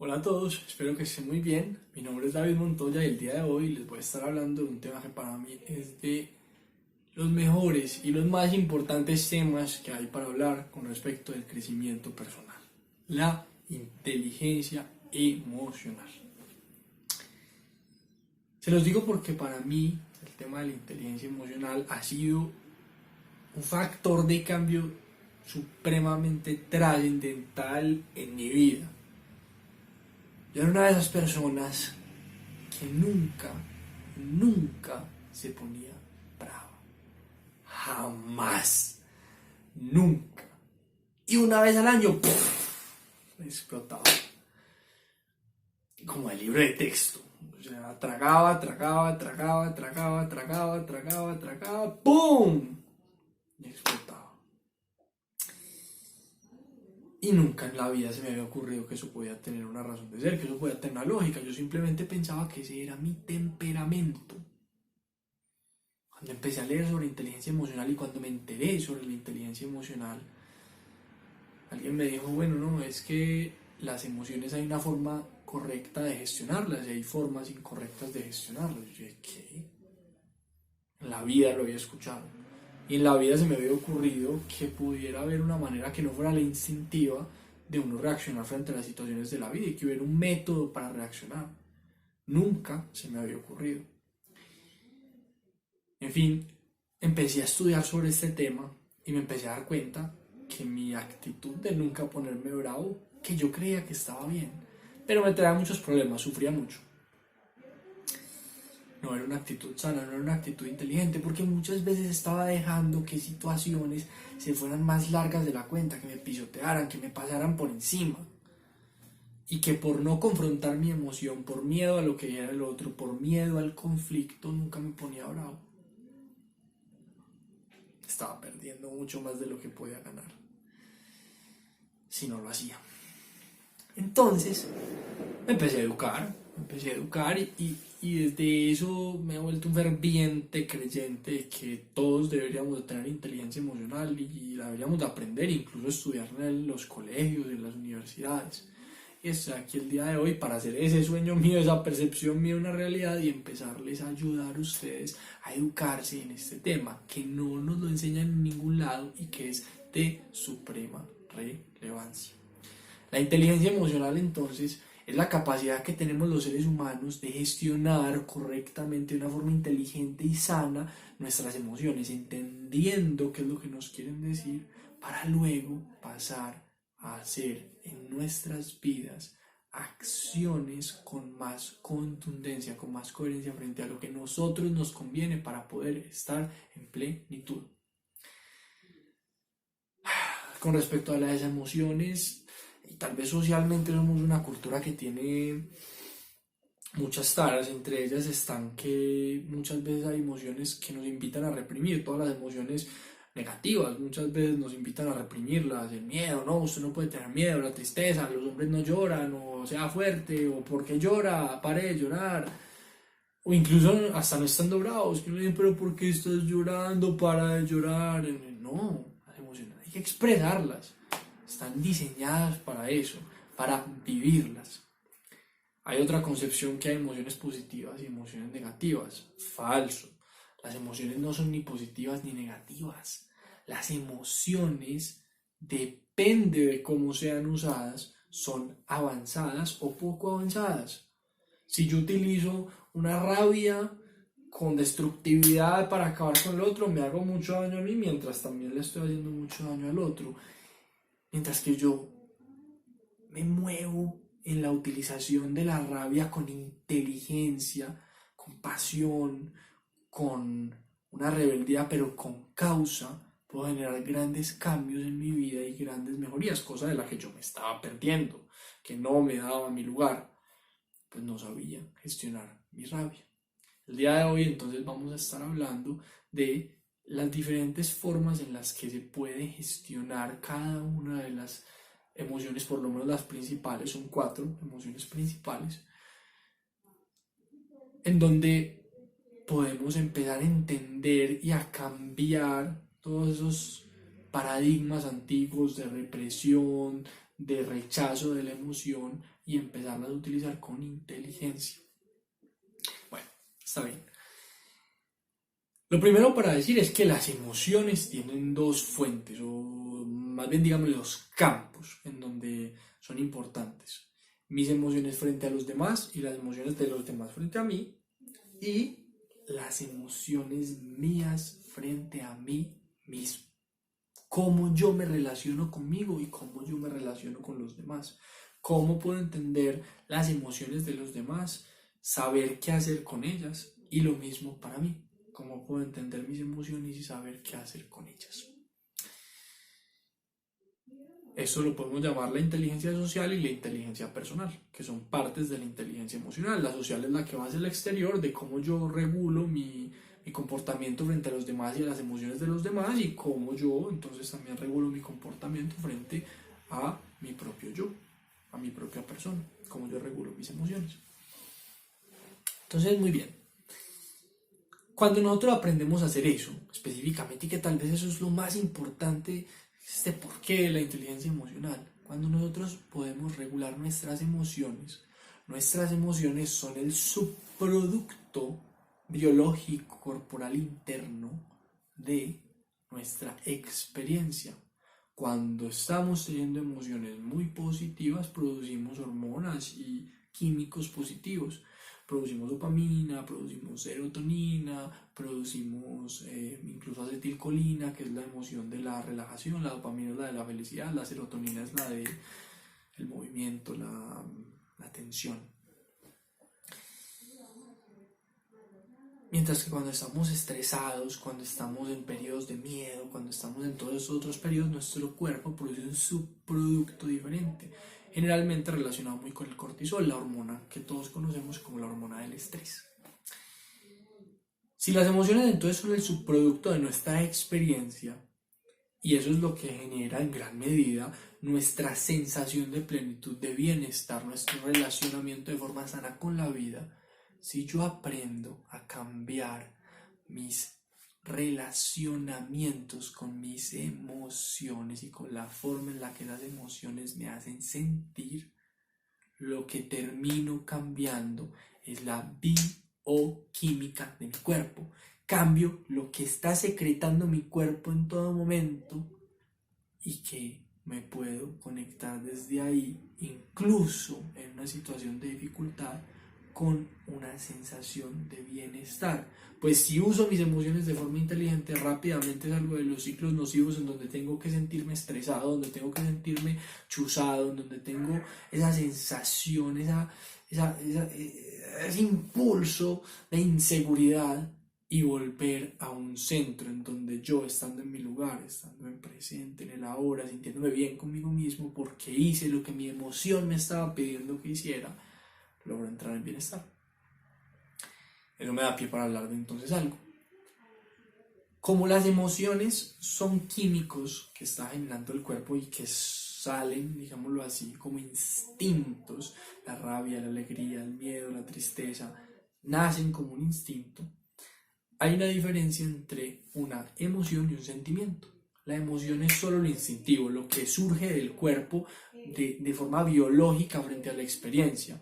Hola a todos, espero que estén muy bien. Mi nombre es David Montoya y el día de hoy les voy a estar hablando de un tema que para mí es de los mejores y los más importantes temas que hay para hablar con respecto del crecimiento personal. La inteligencia emocional. Se los digo porque para mí el tema de la inteligencia emocional ha sido un factor de cambio supremamente trascendental en mi vida. Yo era una de esas personas que nunca se ponía brava. Jamás. Nunca. Y una vez al año, ¡puf!, explotaba. Como el libro de texto. O sea, tragaba, ¡pum! Y explotaba. Y nunca en la vida se me había ocurrido que eso podía tener una razón de ser, que eso podía tener una lógica. Yo simplemente pensaba que ese era mi temperamento. Cuando empecé a leer sobre inteligencia emocional y cuando me enteré sobre la inteligencia emocional, alguien me dijo, bueno, no, es que las emociones hay una forma correcta de gestionarlas y hay formas incorrectas de gestionarlas. Y yo dije, ¿qué? En la vida lo había escuchado. Y en la vida se me había ocurrido que pudiera haber una manera que no fuera la instintiva de uno reaccionar frente a las situaciones de la vida y que hubiera un método para reaccionar. Nunca se me había ocurrido. En fin, empecé a estudiar sobre este tema y me empecé a dar cuenta que mi actitud de nunca ponerme bravo, que yo creía que estaba bien, pero me traía muchos problemas, sufría mucho. No era una actitud sana, no era una actitud inteligente, porque muchas veces estaba dejando que situaciones se fueran más largas de la cuenta, que me pisotearan, que me pasaran por encima. Y que por no confrontar mi emoción, por miedo a lo que era el otro, por miedo al conflicto, nunca me ponía bravo. Estaba perdiendo mucho más de lo que podía ganar si no lo hacía. Entonces me empecé a educar y desde eso me he vuelto un ferviente creyente de que todos deberíamos de tener inteligencia emocional y la deberíamos de aprender, incluso estudiar en los colegios, en las universidades. Y estoy aquí el día de hoy para hacer ese sueño mío, esa percepción mía una realidad y empezarles a ayudar a ustedes a educarse en este tema que no nos lo enseñan en ningún lado y que es de suprema relevancia. La inteligencia emocional entonces es la capacidad que tenemos los seres humanos de gestionar correctamente de una forma inteligente y sana nuestras emociones, entendiendo qué es lo que nos quieren decir para luego pasar a hacer en nuestras vidas acciones con más contundencia, con más coherencia frente a lo que a nosotros nos conviene para poder estar en plenitud. Con respecto a las emociones, y tal vez socialmente somos una cultura que tiene muchas taras, entre ellas están que muchas veces hay emociones que nos invitan a reprimir, todas las emociones negativas, muchas veces nos invitan a reprimirlas, el miedo, no, usted no puede tener miedo, la tristeza, los hombres no lloran, o sea fuerte, o porque llora, pare de llorar, o incluso hasta no estando bravos, que uno dice, pero ¿por qué estás llorando? Para de llorar. No, las emociones hay que expresarlas, están diseñadas para eso, para vivirlas. Hay otra concepción que hay emociones positivas y emociones negativas. Falso. Las emociones no son ni positivas ni negativas. Las emociones, depende de cómo sean usadas, son avanzadas o poco avanzadas. Si yo utilizo una rabia con destructividad para acabar con el otro, me hago mucho daño a mí mientras también le estoy haciendo mucho daño al otro. Mientras que yo me muevo en la utilización de la rabia con inteligencia, con pasión, con una rebeldía, pero con causa, puedo generar grandes cambios en mi vida y grandes mejorías, cosa de la que yo me estaba perdiendo, que no me daba mi lugar, pues no sabía gestionar mi rabia. El día de hoy entonces vamos a estar hablando de las diferentes formas en las que se puede gestionar cada una de las emociones, por lo menos las principales, son 4 emociones principales, en donde podemos empezar a entender y a cambiar todos esos paradigmas antiguos de represión, de rechazo de la emoción y empezarlas a utilizar con inteligencia. Bueno, está bien. Lo primero para decir es que las emociones tienen dos fuentes, o más bien digamos dos campos en donde son importantes. Mis emociones frente a los demás y las emociones de los demás frente a mí, y las emociones mías frente a mí mismo. Cómo yo me relaciono conmigo y cómo yo me relaciono con los demás. Cómo puedo entender las emociones de los demás, saber qué hacer con ellas, y lo mismo para mí. Cómo puedo entender mis emociones y saber qué hacer con ellas. Eso lo podemos llamar la inteligencia social y la inteligencia personal, que son partes de la inteligencia emocional. La social es la que va hacia el exterior, de cómo yo regulo mi comportamiento frente a los demás y a las emociones de los demás, y cómo yo entonces también regulo mi comportamiento frente a mi propio yo, a mi propia persona, cómo yo regulo mis emociones. Entonces, muy bien. Cuando nosotros aprendemos a hacer eso, específicamente, y que tal vez eso es lo más importante, este porqué de la inteligencia emocional, cuando nosotros podemos regular nuestras emociones son el subproducto biológico corporal interno de nuestra experiencia. Cuando estamos teniendo emociones muy positivas, producimos hormonas y químicos positivos. Producimos dopamina, producimos serotonina, producimos incluso acetilcolina, que es la emoción de la relajación. La dopamina es la de la felicidad, la serotonina es la de el movimiento, la tensión. Mientras que cuando estamos estresados, cuando estamos en periodos de miedo, cuando estamos en todos esos otros periodos, nuestro cuerpo produce un subproducto diferente, generalmente relacionado muy con el cortisol, la hormona que todos conocemos como la hormona del estrés. Si las emociones entonces son el subproducto de nuestra experiencia, y eso es lo que genera en gran medida nuestra sensación de plenitud, de bienestar, nuestro relacionamiento de forma sana con la vida, si yo aprendo a cambiar mis relacionamientos con mis emociones y con la forma en la que las emociones me hacen sentir, lo que termino cambiando es la bioquímica de mi cuerpo. Cambio lo que está secretando mi cuerpo en todo momento, y que me puedo conectar desde ahí, incluso en una situación de dificultad, con una sensación de bienestar. Pues si uso mis emociones de forma inteligente, rápidamente salgo de los ciclos nocivos en donde tengo que sentirme estresado, donde tengo que sentirme chuzado, en donde tengo esa sensación, ese impulso de inseguridad, y volver a un centro en donde yo, estando en mi lugar, estando en presente, en el ahora, sintiéndome bien conmigo mismo porque hice lo que mi emoción me estaba pidiendo que hiciera, logro entrar en bienestar. Eso me da pie para hablar de entonces algo. Como las emociones son químicos que está generando el cuerpo y que salen, digámoslo así, como instintos, la rabia, la alegría, el miedo, la tristeza, nacen como un instinto. Hay una diferencia entre una emoción y un sentimiento. La emoción es solo lo instintivo, lo que surge del cuerpo de forma biológica frente a la experiencia.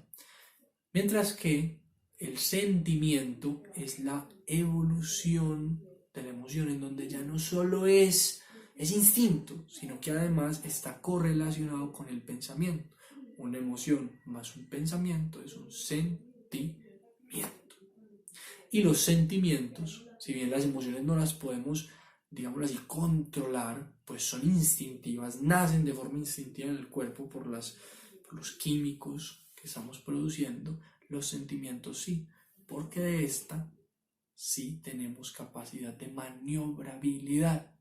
Mientras que el sentimiento es la evolución de la emoción, en donde ya no solo es instinto, sino que además está correlacionado con el pensamiento. Una emoción más un pensamiento es un sentimiento. Y los sentimientos, si bien las emociones no las podemos, digámoslo así, controlar, pues son instintivas, nacen de forma instintiva en el cuerpo por los químicos que estamos produciendo. Los sentimientos sí, porque de esta sí tenemos capacidad de maniobrabilidad.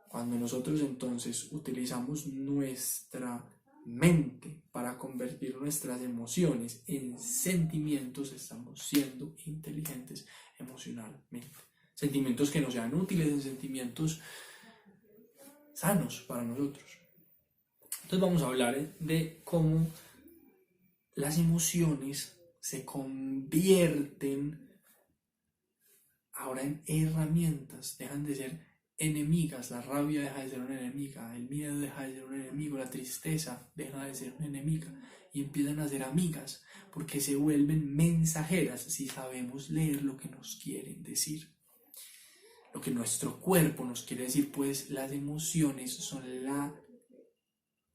Cuando nosotros entonces utilizamos nuestra mente para convertir nuestras emociones en sentimientos, estamos siendo inteligentes emocionalmente. Sentimientos que nos sean útiles, en sentimientos sanos para nosotros. Entonces vamos a hablar de cómo las emociones se convierten ahora en herramientas, dejan de ser enemigas. La rabia deja de ser una enemiga, el miedo deja de ser un enemigo, la tristeza deja de ser una enemiga y empiezan a ser amigas porque se vuelven mensajeras si sabemos leer lo que nos quieren decir, lo que nuestro cuerpo nos quiere decir. Pues las emociones son la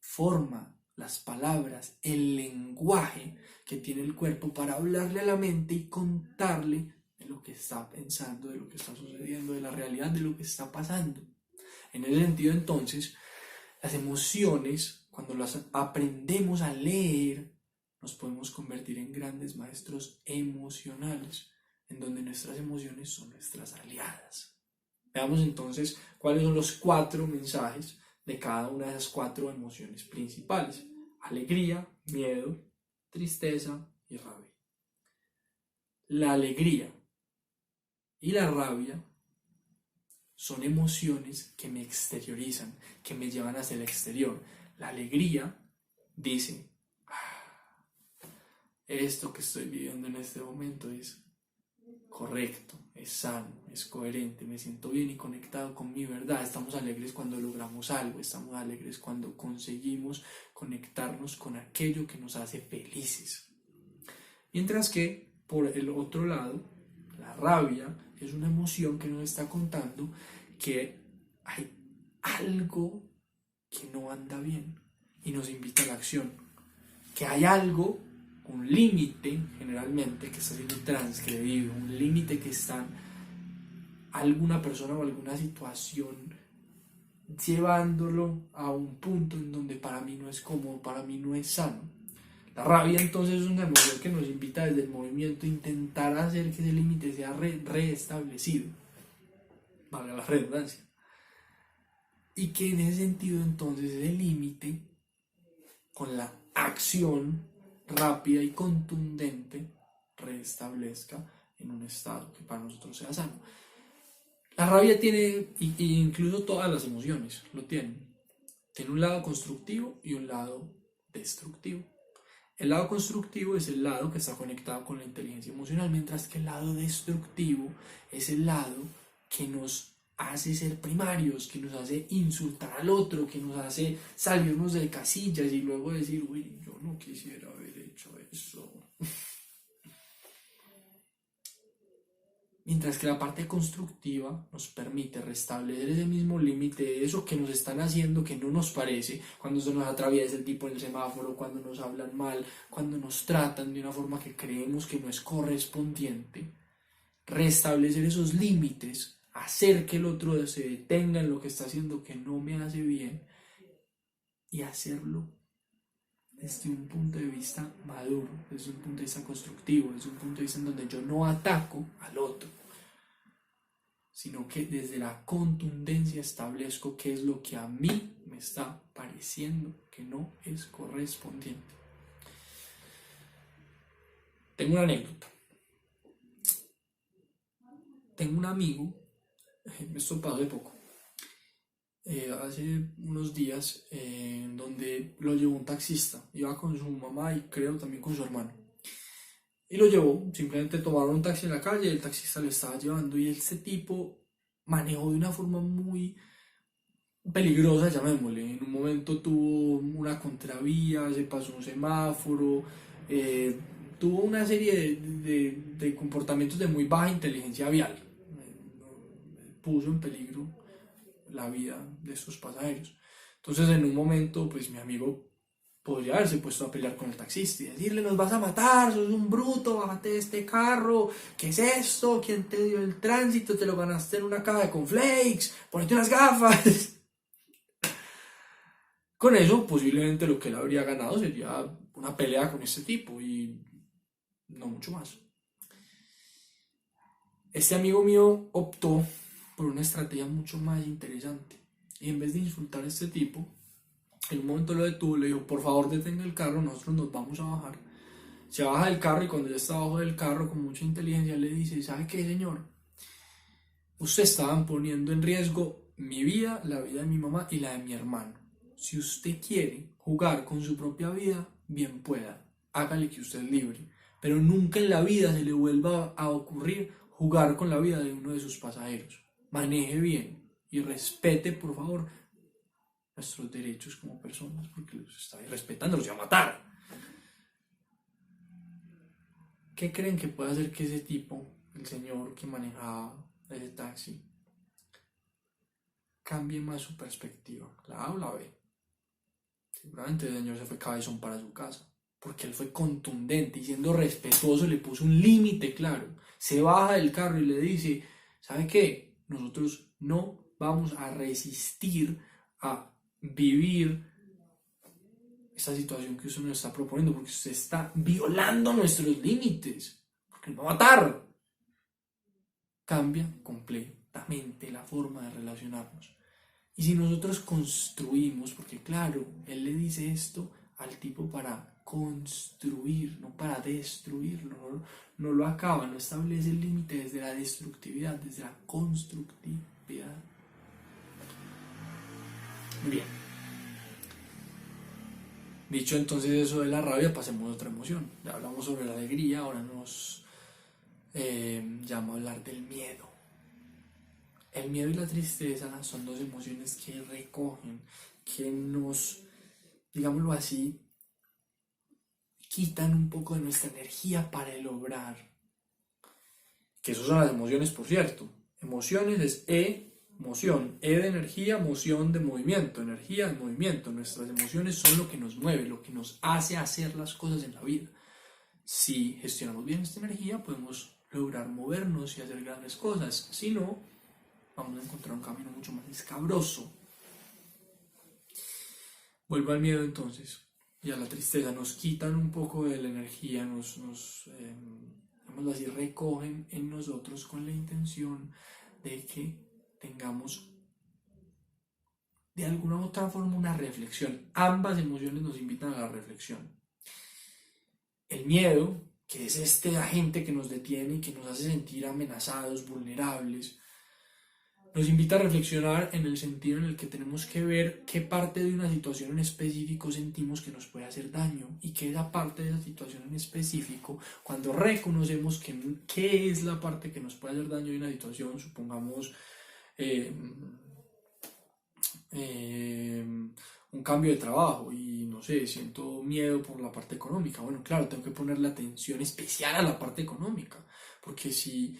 forma, las palabras, el lenguaje que tiene el cuerpo para hablarle a la mente y contarle de lo que está pensando, de lo que está sucediendo, de la realidad, de lo que está pasando. En ese sentido, entonces, las emociones, cuando las aprendemos a leer, nos podemos convertir en grandes maestros emocionales, en donde nuestras emociones son nuestras aliadas. Veamos entonces cuáles son los 4 mensajes de cada una de esas 4 emociones principales: alegría, miedo, tristeza y rabia. La alegría y la rabia son emociones que me exteriorizan, que me llevan hacia el exterior. La alegría dice: esto que estoy viviendo en este momento es correcto, es sano, es coherente, me siento bien y conectado con mi verdad. Estamos alegres cuando logramos algo, estamos alegres cuando conseguimos conectarnos con aquello que nos hace felices. Mientras que, por el otro lado, la rabia es una emoción que nos está contando que hay algo que no anda bien y nos invita a la acción, que hay algo, un límite generalmente que está siendo transgredido, un límite que está alguna persona o alguna situación llevándolo a un punto en donde para mí no es cómodo, para mí no es sano. La rabia entonces es una emoción que nos invita desde el movimiento a intentar hacer que ese límite sea reestablecido, valga la redundancia, y que en ese sentido entonces ese límite con la acción rápida y contundente restablezca en un estado que para nosotros sea sano. La rabia tiene, y incluso todas las emociones lo tiene un lado constructivo y un lado destructivo. El lado constructivo es el lado que está conectado con la inteligencia emocional, mientras que el lado destructivo es el lado que nos hace ser primarios, que nos hace insultar al otro, que nos hace salirnos de casillas y luego decir: uy, yo no quisiera haber hecho eso. Mientras que la parte constructiva nos permite restablecer ese mismo límite, eso que nos están haciendo que no nos parece, cuando se nos atraviesa el tipo en el semáforo, cuando nos hablan mal, cuando nos tratan de una forma que creemos que no es correspondiente. Restablecer esos límites, hacer que el otro se detenga en lo que está haciendo que no me hace bien y hacerlo desde un punto de vista maduro, desde un punto de vista constructivo, desde un punto de vista en donde yo no ataco al otro, sino que desde la contundencia establezco qué es lo que a mí me está pareciendo que no es correspondiente. Tengo una anécdota. Tengo un amigo, esto pasó de poco, hace unos días, donde lo llevó un taxista. Iba con su mamá y creo también con su hermano. Y lo llevó, simplemente tomaron un taxi en la calle, el taxista lo estaba llevando y este tipo manejó de una forma muy peligrosa, llamémosle. En un momento tuvo una contravía, se pasó un semáforo, tuvo una serie de comportamientos de muy baja inteligencia vial. Puso en peligro la vida de sus pasajeros. Entonces, en un momento, pues mi amigo podría haberse puesto a pelear con el taxista y decirle: nos vas a matar, sos un bruto, bájate de este carro, ¿qué es esto? ¿Quién te dio el tránsito? Te lo ganaste en una caja de cornflakes, ponete unas gafas. Con eso, posiblemente lo que él habría ganado sería una pelea con este tipo y no mucho más. Este amigo mío optó por una estrategia mucho más interesante. Y en vez de insultar a este tipo, en un momento lo detuvo, le dijo: por favor detenga el carro, nosotros nos vamos a bajar. Se baja del carro y cuando ya está abajo del carro, con mucha inteligencia le dice: ¿sabe qué, señor? Usted estaba poniendo en riesgo mi vida, la vida de mi mamá y la de mi hermano. Si usted quiere jugar con su propia vida, bien pueda, hágale, que usted es libre. Pero nunca en la vida se le vuelva a ocurrir jugar con la vida de uno de sus pasajeros. Maneje bien y respete, por favor, nuestros derechos como personas, porque los está irrespetando, los va a matar. ¿Qué creen que puede hacer que ese tipo, el señor que manejaba ese taxi, cambie más su perspectiva? ¿La A o la B? Seguramente el señor se fue cabezón para su casa, porque él fue contundente y siendo respetuoso le puso un límite claro. Se baja del carro y le dice, ¿sabe qué? Nosotros no vamos a resistir a vivir esta situación que usted nos está proponiendo, porque usted está violando nuestros límites, porque nos va a matar. Cambia completamente la forma de relacionarnos. Y si nosotros construimos, porque claro, él le dice esto al tipo para construir, no para destruirlo, no lo acaba, no establece el límite desde la destructividad, desde la constructividad. Bien, dicho entonces eso de la rabia, pasemos a otra emoción. Ya hablamos sobre la alegría, ahora nos llama a hablar del miedo. El miedo y la tristeza son dos emociones que recogen, que nos, digámoslo así, quitan un poco de nuestra energía para el obrar. Que esas son las emociones, por cierto. Emociones es emoción, de energía, moción de movimiento, energía de movimiento. Nuestras emociones son lo que nos mueve, lo que nos hace hacer las cosas en la vida. Si gestionamos bien esta energía, podemos lograr movernos y hacer grandes cosas. Si no, vamos a encontrar un camino mucho más escabroso. Vuelvo al miedo entonces y a la tristeza. Nos quitan un poco de la energía, así, recogen en nosotros con la intención de que tengamos de alguna u otra forma una reflexión. Ambas emociones nos invitan a la reflexión. El miedo, que es este agente que nos detiene y que nos hace sentir amenazados, vulnerables, nos invita a reflexionar en el sentido en el que tenemos que ver qué parte de una situación en específico sentimos que nos puede hacer daño y que esa parte de esa situación en específico, cuando reconocemos qué es la parte que nos puede hacer daño de una situación, supongamos un cambio de trabajo y no sé, siento miedo por la parte económica. Bueno, claro, tengo que ponerle atención especial a la parte económica, porque si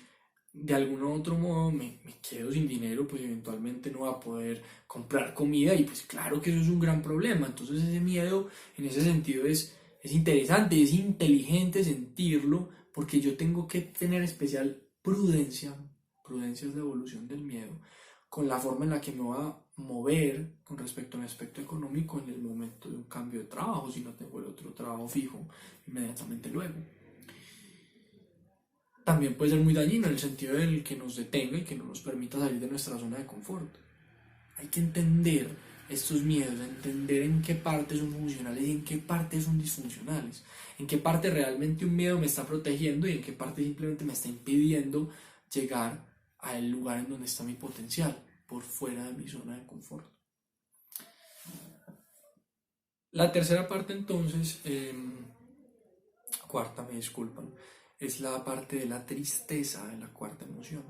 de algún otro modo me quedo sin dinero, pues eventualmente no va a poder comprar comida y pues claro que eso es un gran problema. Entonces ese miedo en ese sentido es interesante, es inteligente sentirlo porque yo tengo que tener especial prudencia. Prudencia es la evolución del miedo, con la forma en la que me voy a mover con respecto a mi aspecto económico en el momento de un cambio de trabajo, si no tengo el otro trabajo fijo inmediatamente luego. También puede ser muy dañino en el sentido del que nos detenga y que no nos permita salir de nuestra zona de confort. Hay que entender estos miedos, entender en qué partes son funcionales y en qué partes son disfuncionales, en qué parte realmente un miedo me está protegiendo y en qué parte simplemente me está impidiendo llegar al lugar en donde está mi potencial, por fuera de mi zona de confort. La tercera parte entonces, cuarta, me disculpan, es la parte de la tristeza, de la cuarta emoción.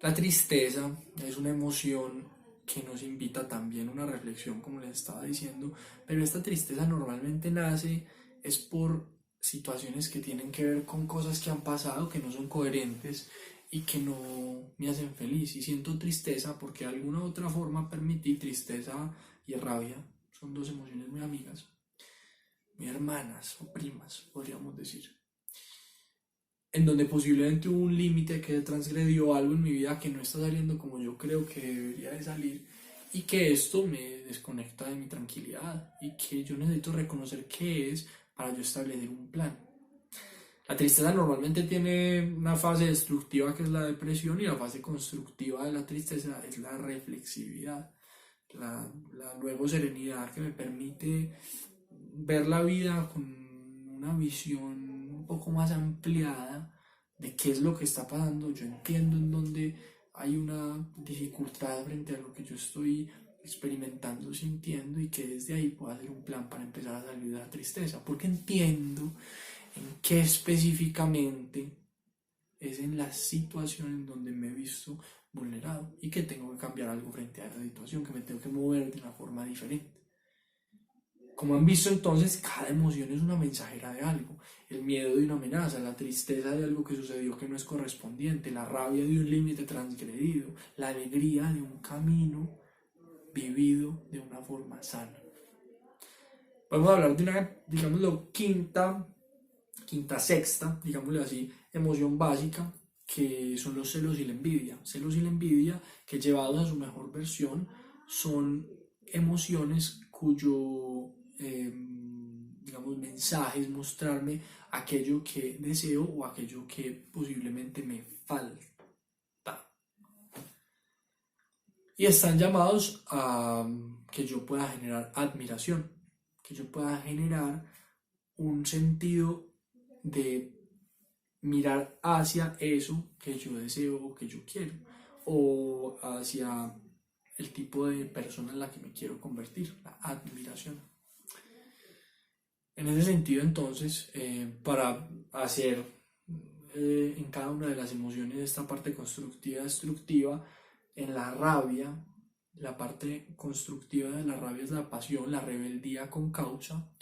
La tristeza es una emoción que nos invita también a una reflexión, como les estaba diciendo, pero esta tristeza normalmente nace es por situaciones que tienen que ver con cosas que han pasado, que no son coherentes y que no me hacen feliz. Y siento tristeza porque de alguna u otra forma permití tristeza y rabia. Son dos emociones muy amigas, muy hermanas o primas, podríamos decir, en donde posiblemente hubo un límite que transgredió algo en mi vida que no está saliendo como yo creo que debería de salir y que esto me desconecta de mi tranquilidad y que yo necesito reconocer qué es para yo establecer un plan. La tristeza normalmente tiene una fase destructiva que es la depresión y la fase constructiva de la tristeza es la reflexividad, la luego serenidad que me permite ver la vida con una visión un poco más ampliada de qué es lo que está pasando. Yo entiendo en dónde hay una dificultad frente a lo que yo estoy experimentando, sintiendo y que desde ahí puedo hacer un plan para empezar a salir de la tristeza, porque entiendo en qué específicamente es en la situación en donde me he visto vulnerado y que tengo que cambiar algo frente a esa situación, que me tengo que mover de una forma diferente. Como han visto entonces, cada emoción es una mensajera de algo. El miedo de una amenaza, la tristeza de algo que sucedió que no es correspondiente, la rabia de un límite transgredido, la alegría de un camino vivido de una forma sana. Podemos hablar de una, digámoslo, sexta, digámoslo así, emoción básica, que son los celos y la envidia. Celos y la envidia, que llevados a su mejor versión, son emociones cuyo, digamos, mensaje es mostrarme aquello que deseo o aquello que posiblemente me falta. Y están llamados a que yo pueda generar admiración, que yo pueda generar un sentido de mirar hacia eso que yo deseo o que yo quiero, o hacia el tipo de persona en la que me quiero convertir, la admiración. En ese sentido, entonces, para hacer en cada una de las emociones esta parte constructiva, destructiva, en la rabia, la parte constructiva de la rabia es la pasión, la rebeldía con causa.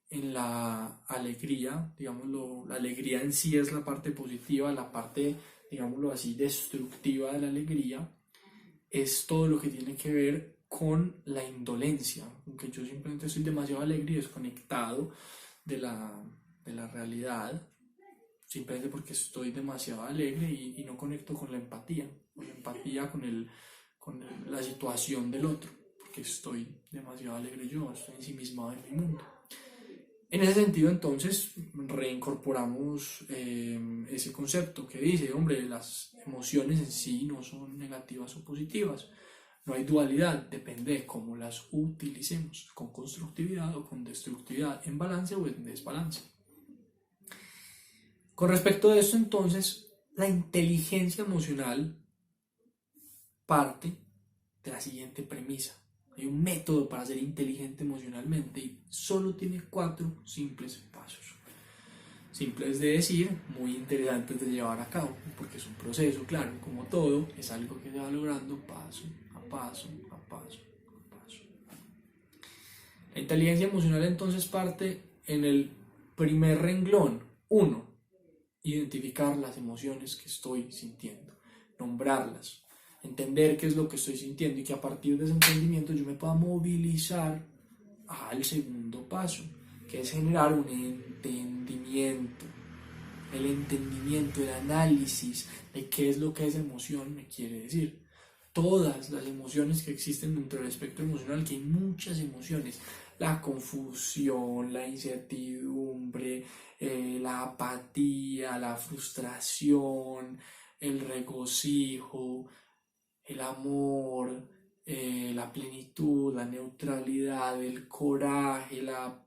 En la alegría, digámoslo, la alegría en sí es la parte positiva, la parte, digámoslo así, destructiva de la alegría es todo lo que tiene que ver con la indolencia, aunque yo simplemente estoy demasiado alegre y desconectado de la realidad, simplemente porque estoy demasiado alegre y no conecto con la empatía con la situación del otro, porque estoy demasiado alegre yo, estoy ensimismado en mi mundo. En ese sentido, entonces, reincorporamos ese concepto que dice, hombre, las emociones en sí no son negativas o positivas, no hay dualidad, depende de cómo las utilicemos, con constructividad o con destructividad, en balance o en desbalance. Con respecto a esto, entonces, la inteligencia emocional parte de la siguiente premisa. Hay un método para ser inteligente emocionalmente y solo tiene 4 simples pasos. Simples de decir, muy interesantes de llevar a cabo, porque es un proceso, claro, como todo, es algo que se va logrando paso a paso, a paso, a paso. La inteligencia emocional entonces parte en el primer renglón. 1. Identificar las emociones que estoy sintiendo, nombrarlas, entender qué es lo que estoy sintiendo y que a partir de ese entendimiento yo me pueda movilizar al segundo paso, que es generar un entendimiento, el entendimiento, el análisis de qué es lo que esa emoción me quiere decir. Todas las emociones que existen dentro del espectro emocional, que hay muchas emociones, la confusión, la incertidumbre, la apatía, la frustración, el regocijo, el amor, la plenitud, la neutralidad, el coraje, la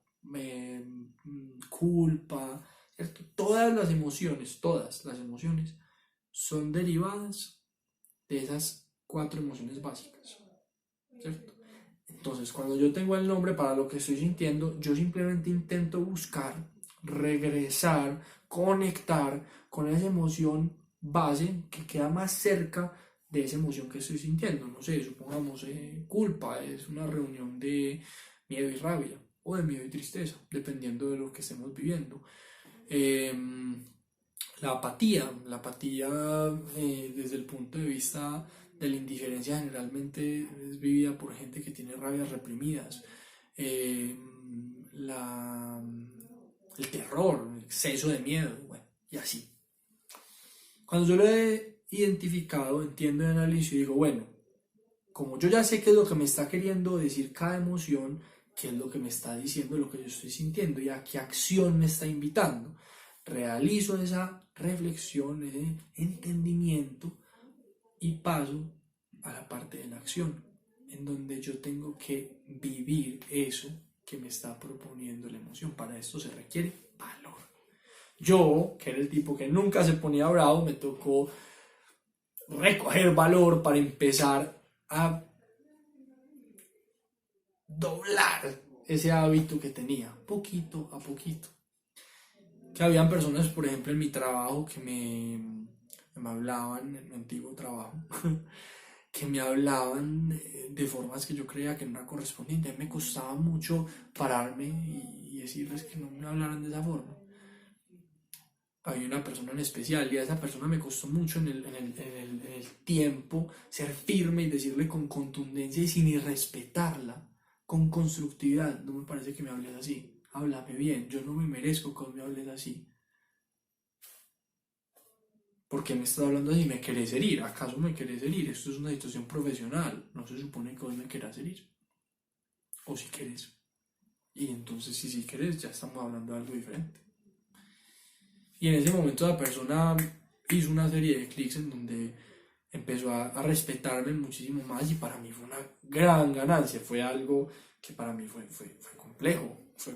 culpa, ¿cierto? Todas las emociones son derivadas de esas 4 emociones básicas, ¿cierto? Entonces, cuando yo tengo el nombre para lo que estoy sintiendo, yo simplemente intento buscar, regresar, conectar con esa emoción base que queda más cerca de esa emoción que estoy sintiendo. No sé, supongamos culpa, es una reunión de miedo y rabia, o de miedo y tristeza, dependiendo de lo que estemos viviendo. La apatía desde el punto de vista de la indiferencia generalmente es vivida por gente que tiene rabias reprimidas. El terror, el exceso de miedo, bueno, y así. Cuando yo lo he identificado, entiendo y analizo y digo, bueno, como yo ya sé qué es lo que me está queriendo decir cada emoción, qué es lo que me está diciendo, lo que yo estoy sintiendo y a qué acción me está invitando, realizo esa reflexión, ese entendimiento y paso a la parte de la acción, en donde yo tengo que vivir eso que me está proponiendo la emoción. Para esto se requiere valor. Yo, que era el tipo que nunca se ponía bravo, me tocó recoger valor para empezar a doblar ese hábito que tenía, poquito a poquito. Que habían personas, por ejemplo, en mi trabajo que me me hablaban en mi antiguo trabajo, que me hablaban de formas que yo creía que no era correspondiente. A mí me costaba mucho pararme y decirles que no me hablaran de esa forma. Había una persona en especial y a esa persona me costó mucho en el tiempo ser firme y decirle con contundencia y sin irrespetarla, con constructividad: no me parece que me hables así, háblame bien, yo no me merezco que vos me hables así. ¿Por qué me estás hablando así? ¿Me querés herir? ¿Acaso me querés herir? Esto es una situación profesional, no se supone que vos me querás herir. O si querés. Y entonces si querés ya estamos hablando de algo diferente. Y en ese momento la persona hizo una serie de clics en donde empezó a respetarme muchísimo más, y para mí fue una gran ganancia. Fue algo que para mí fue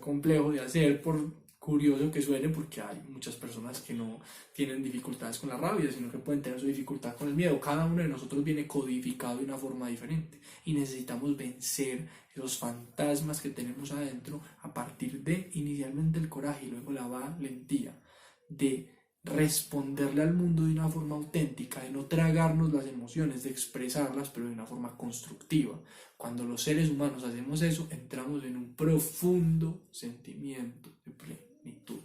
complejo de hacer, por curioso que suene, porque hay muchas personas que no tienen dificultades con la rabia, sino que pueden tener su dificultad con el miedo. Cada uno de nosotros viene codificado de una forma diferente y necesitamos vencer esos fantasmas que tenemos adentro a partir de inicialmente el coraje y luego la valentía de responderle al mundo de una forma auténtica, de no tragarnos las emociones, de expresarlas, pero de una forma constructiva. Cuando los seres humanos hacemos eso, entramos en un profundo sentimiento de plenitud,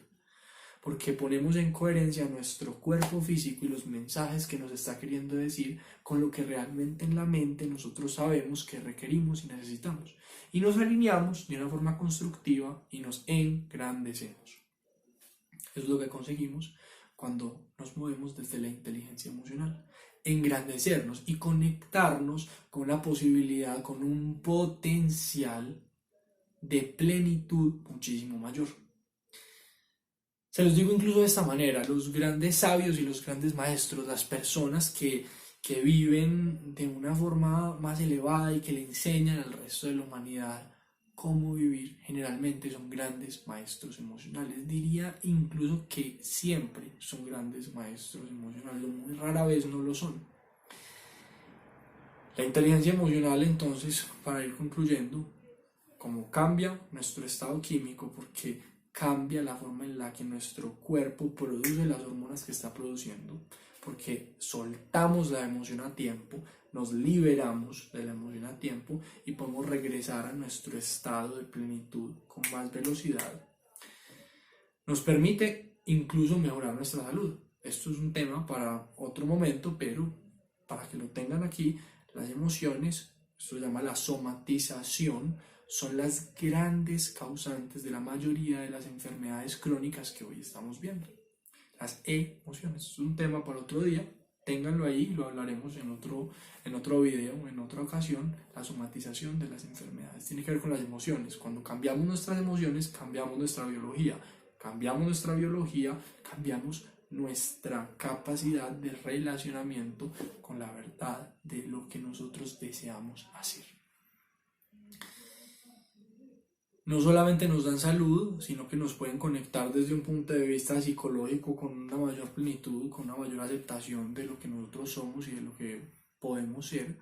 porque ponemos en coherencia nuestro cuerpo físico y los mensajes que nos está queriendo decir con lo que realmente en la mente nosotros sabemos que requerimos y necesitamos, y nos alineamos de una forma constructiva y nos engrandecemos. Eso es lo que conseguimos cuando nos movemos desde la inteligencia emocional: engrandecernos y conectarnos con una posibilidad, con un potencial de plenitud muchísimo mayor. Se los digo incluso de esta manera: los grandes sabios y los grandes maestros, las personas que viven de una forma más elevada y que le enseñan al resto de la humanidad cómo vivir, generalmente son grandes maestros emocionales. Diría incluso que siempre son grandes maestros emocionales, muy rara vez no lo son. La inteligencia emocional, entonces, para ir concluyendo, como cambia nuestro estado químico, porque cambia la forma en la que nuestro cuerpo produce las hormonas que está produciendo, porque soltamos la emoción a tiempo, nos liberamos de la emoción a tiempo y podemos regresar a nuestro estado de plenitud con más velocidad. Nos permite incluso mejorar nuestra salud. Esto es un tema para otro momento, pero para que lo tengan aquí: las emociones, esto se llama la somatización, son las grandes causantes de la mayoría de las enfermedades crónicas que hoy estamos viendo. Las emociones es un tema para otro día, ténganlo ahí, lo hablaremos en otro video, en otra ocasión. La somatización de las enfermedades tiene que ver con las emociones. Cuando cambiamos nuestras emociones, cambiamos nuestra biología. Cambiamos nuestra biología, cambiamos nuestra capacidad de relacionamiento con la verdad de lo que nosotros deseamos hacer. No solamente nos dan salud, sino que nos pueden conectar desde un punto de vista psicológico con una mayor plenitud, con una mayor aceptación de lo que nosotros somos y de lo que podemos ser,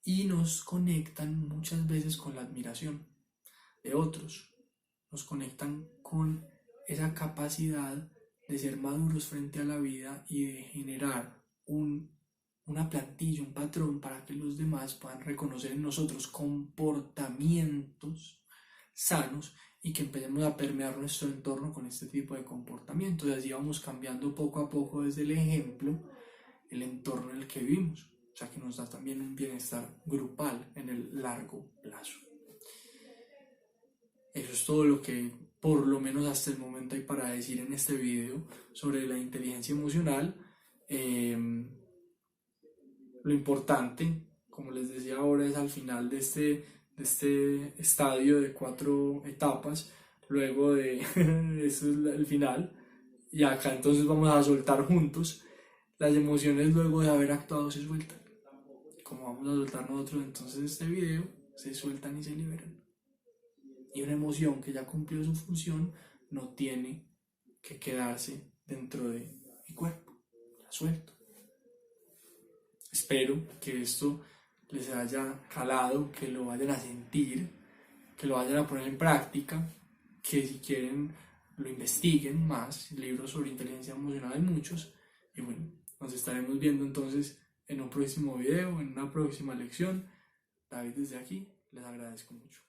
y nos conectan muchas veces con la admiración de otros, nos conectan con esa capacidad de ser maduros frente a la vida y de generar una plantilla, un patrón para que los demás puedan reconocer en nosotros comportamientos sanos y que empecemos a permear nuestro entorno con este tipo de comportamientos. Y así vamos cambiando poco a poco desde el ejemplo el entorno en el que vivimos, o sea que nos da también un bienestar grupal en el largo plazo. Eso es todo lo que por lo menos hasta el momento hay para decir en este video sobre la inteligencia emocional. Lo importante, como les decía ahora, es al final de este estadio de 4 etapas, luego de eso es el final, y acá entonces vamos a soltar juntos. Las emociones luego de haber actuado se sueltan, como vamos a soltar nosotros entonces este video, se sueltan y se liberan. Y una emoción que ya cumplió su función no tiene que quedarse dentro de mi cuerpo, la suelto. Espero que esto les haya calado, que lo vayan a sentir, que lo vayan a poner en práctica, que si quieren lo investiguen más. Libros sobre inteligencia emocional hay muchos. Y bueno, Nos estaremos viendo entonces en un próximo video, en una próxima lección. David, desde aquí les agradezco mucho.